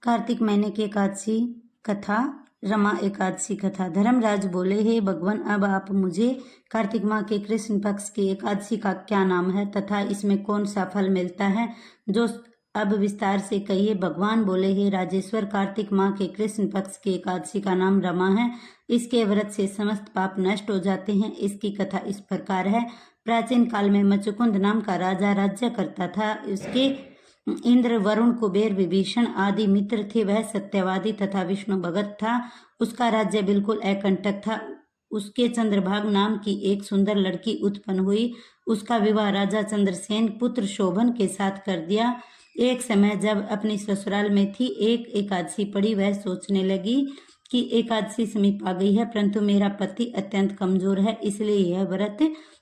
कार्तिक महीने की एकादशी कथा, रमा एकादशी कथा। धर्मराज बोले, हे भगवान, अब आप मुझे कार्तिक माह के कृष्ण पक्ष की एकादशी का क्या नाम है तथा इसमें कौन सा फल मिलता है, जो अब विस्तार से कहिए। भगवान बोले, हे राजेश्वर, कार्तिक माह के कृष्ण पक्ष की एकादशी का नाम रमा है। इसके व्रत से समस्त पाप नष्ट हो जाते हैं। इसकी कथा इस प्रकार है। प्राचीन काल में मचुकुंद नाम का राजा राज्य करता था। उसके इंद्र, वरुण, कुबेर, विभीषण आदि मित्र थे। वह सत्यवादी तथा विष्णु भगत था। उसका राज्य बिल्कुल अकंटक था। उसके चंद्रभाग नाम की एक सुंदर लड़की उत्पन्न हुई। उसका विवाह राजा चंद्रसेन पुत्र शोभन के साथ कर दिया। एक समय जब अपनी ससुराल में थी, एक एकादशी पड़ी। वह सोचने लगी कि एकादशी समीप आ गई है, परंतु मेरा पति अत्यंत कमजोर है, इसलिए यह व्रत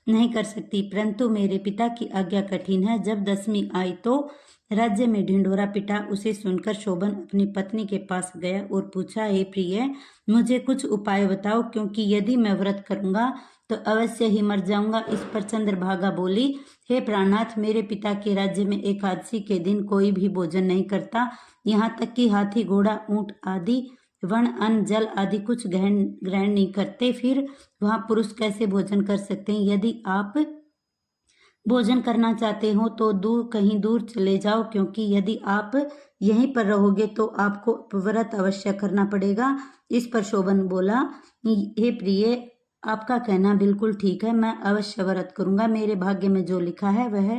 नहीं कर सकती। परंतु मेरे पिता की आज्ञा कठिन है। जब दशमी आई तो राज्य में ढिंढोरा पिटा। उसे सुनकर शोभन अपनी पत्नी के पास गया और पूछा, हे प्रिय, मुझे कुछ उपाय बताओ, क्योंकि यदि मैं व्रत करूंगा तो अवश्य ही मर जाऊंगा। इस पर चंद्रभागा बोली, हे प्राणनाथ, मेरे पिता के राज्य में एकादशी के दिन कोई भी भोजन नहीं करता। यहाँ तक कि हाथी, घोड़ा, ऊंट आदि वन, अन्न, जल आदि कुछ ग्रहण नहीं करते। फिर वहां पुरुष कैसे भोजन कर सकते हैं? यदि आप भोजन करना चाहते हो तो कहीं दूर चले जाओ, क्योंकि यदि आप यहीं पर रहोगे तो आपको व्रत अवश्य करना पड़ेगा। इस पर शोभन बोला, हे प्रिय, आपका कहना बिल्कुल ठीक है। मैं अवश्य व्रत करूंगा। मेरे भाग्य में जो लिखा है वह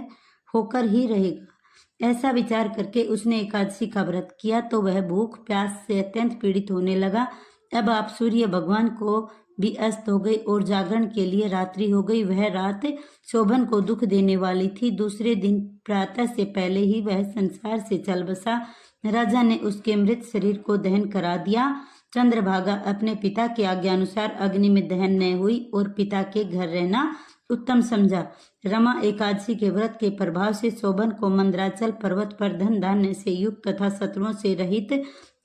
होकर ही रहेगा। ऐसा विचार करके उसने एकादशी का व्रत किया तो वह भूख प्यास से अत्यंत पीड़ित होने लगा। अब आप सूर्य भगवान को भी अस्त हो गई और जागरण के लिए रात्रि हो गई। वह रात शोभन को दुख देने वाली थी। दूसरे दिन प्रातः से पहले ही वह संसार से चल बसा। राजा ने उसके मृत शरीर को दहन करा दिया। चंद्रभागा अपने पिता की आज्ञा अनुसार अग्नि में दहन न हुई और पिता के घर रहना उत्तम समझा। रमा एकादशी के व्रत के प्रभाव से शोभन को मंदराचल पर्वत पर धन धान्य से युक्त तथा शत्रुओं से रहित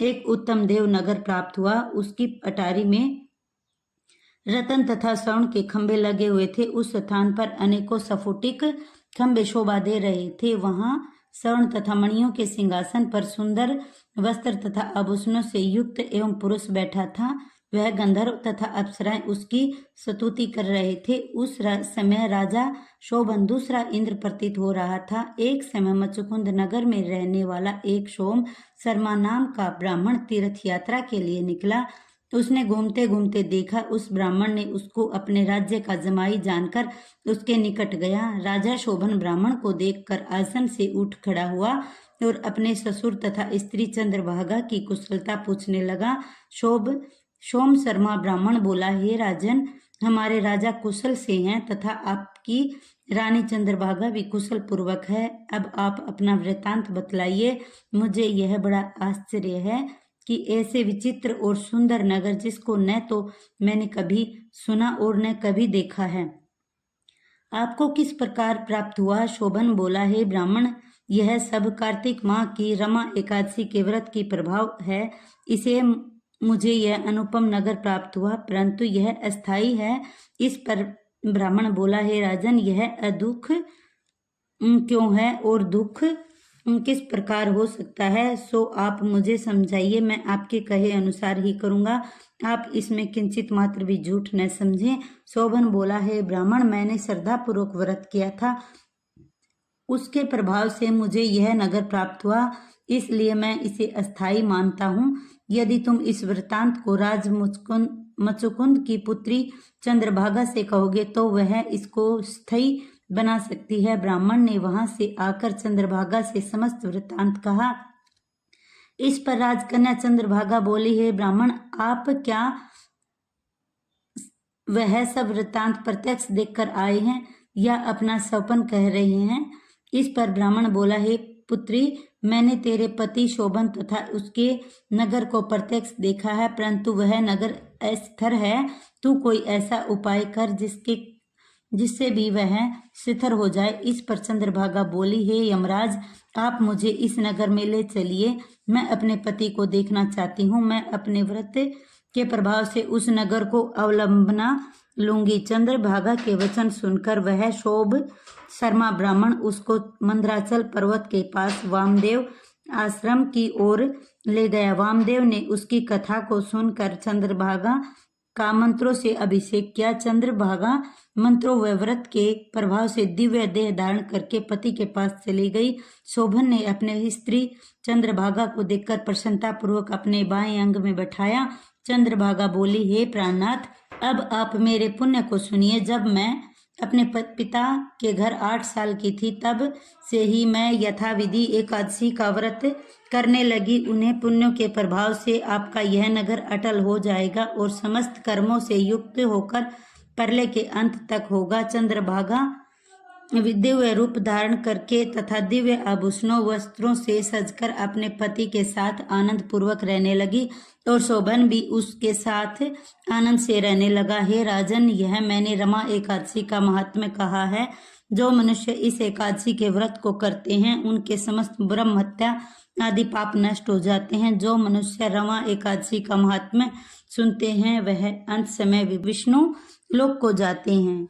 एक उत्तम देव नगर प्राप्त हुआ। उसकी अटारी में रतन तथा स्वर्ण के खंभे लगे हुए थे। उस स्थान पर अनेकों सफुटिक खंभे शोभा दे रहे थे। वहां स्वर्ण तथा मणियों के सिंहासन पर सुंदर वस्त्र तथा आभूषणों से युक्त एवं पुरुष बैठा था। वह गंधर्व तथा अप्सराएं उसकी स्तुति कर रहे थे। उस समय राजा शोभन दूसरा इंद्र प्रतीत हो रहा था। एक समय मचुकुंद नगर में रहने वाला एक सोम शर्मा नाम का ब्राह्मण तीर्थ यात्रा के लिए निकला। उसने घूमते घूमते देखा। उस ब्राह्मण ने उसको अपने राज्य का जमाई जानकर उसके निकट गया। राजा शोभन ब्राह्मण को देखकर आसन से उठ खड़ा हुआ और अपने ससुर तथा स्त्री चंद्रभागा की कुशलता पूछने लगा। सोम शर्मा ब्राह्मण बोला, हे राजन, हमारे राजा कुशल से हैं तथा आपकी रानी चंद्रभागा भी कुशल पूर्वक है। अब आप अपना वृतांत बतलाइए। मुझे यह बड़ा आश्चर्य है कि ऐसे विचित्र और सुंदर नगर, जिसको न तो मैंने कभी सुना और न कभी देखा है, आपको किस प्रकार प्राप्त हुआ? शोभन बोला, हे ब्राह्मण, यह सब कार्तिक माह की रमा एकादशी के व्रत की प्रभाव है। इसे मुझे यह अनुपम नगर प्राप्त हुआ, परंतु यह अस्थाई है। इस पर ब्राह्मण बोला, हे राजन, यह अदुख क्यों है और दुख किस प्रकार हो सकता है? सो आप मुझे समझाइए। मैं आपके कहे अनुसार ही करूंगा। आप इसमें किंचित मात्र भी झूठ न समझें। शोभन बोला, हे ब्राह्मण, मैंने श्रद्धा पूर्वक व्रत किया था। उसके प्रभाव से मुझे यह नगर प्राप्त हुआ, इसलिए मैं इसे अस्थाई मानता हूँ। यदि तुम इस वृतांत को राज मचुकुंद की पुत्री चंद्रभागा से कहोगे तो वह इसको स्थायी बना सकती है। ब्राह्मण ने वहां से आकर चंद्रभागा से समस्त वृतांत कहा। इस पर राजकन्या चंद्रभागा बोली, हे ब्राह्मण, आप क्या वह सब वृतांत प्रत्यक्ष देखकर आए हैं या अपना स्वप्न कह रहे हैं? इस पर ब्राह्मण बोला, हे पुत्री, मैंने तेरे पति शोभन तथा उसके नगर को प्रत्यक्ष देखा है, परंतु वह नगर अस्थिर है। तू कोई ऐसा उपाय कर जिससे भी वह शिथिर हो जाए। इस पर चंद्रभागा बोली, हे यमराज, आप मुझे इस नगर में ले चलिए। मैं अपने पति को देखना चाहती हूँ। मैं अपने व्रत के प्रभाव से उस नगर को अवलंबना लूंगी। चंद्रभागा के वचन सुनकर वह शोभ शर्मा ब्राह्मण उसको मंदराचल पर्वत के पास वामदेव आश्रम की ओर ले गया। वामदेव ने उसकी कथा को सुनकर चंद्रभागा का मंत्रों से अभिषेक किया। चंद्रभागा मंत्रों व व्रत के प्रभाव से दिव्य देह धारण करके पति के पास चली गई। शोभन ने अपने स्त्री चंद्रभागा को देखकर प्रसन्नता पूर्वक अपने बाएं अंग में बैठाया। चंद्रभागा बोली, हे प्राणनाथ, अब आप मेरे पुण्य को सुनिए। जब मैं अपने पिता के घर 8 साल की थी तब से ही मैं यथाविधि एकादशी का व्रत करने लगी। उन्हें पुण्यों के प्रभाव से आपका यह नगर अटल हो जाएगा और समस्त कर्मों से युक्त होकर प्रलय के अंत तक होगा। चंद्रभागा दिव्य रूप धारण करके तथा दिव्य आभूषणों वस्त्रों से सजकर अपने पति के साथ आनंद पूर्वक रहने लगी और शोभन भी उसके साथ आनंद से रहने लगा। हे राजन, यह मैंने रमा एकादशी का महात्म्य कहा है। जो मनुष्य इस एकादशी के व्रत को करते हैं उनके समस्त ब्रह्म हत्या आदि पाप नष्ट हो जाते हैं। जो मनुष्य रमा एकादशी का महात्म्य सुनते हैं वह अंत समय विष्णु लोक को जाते हैं।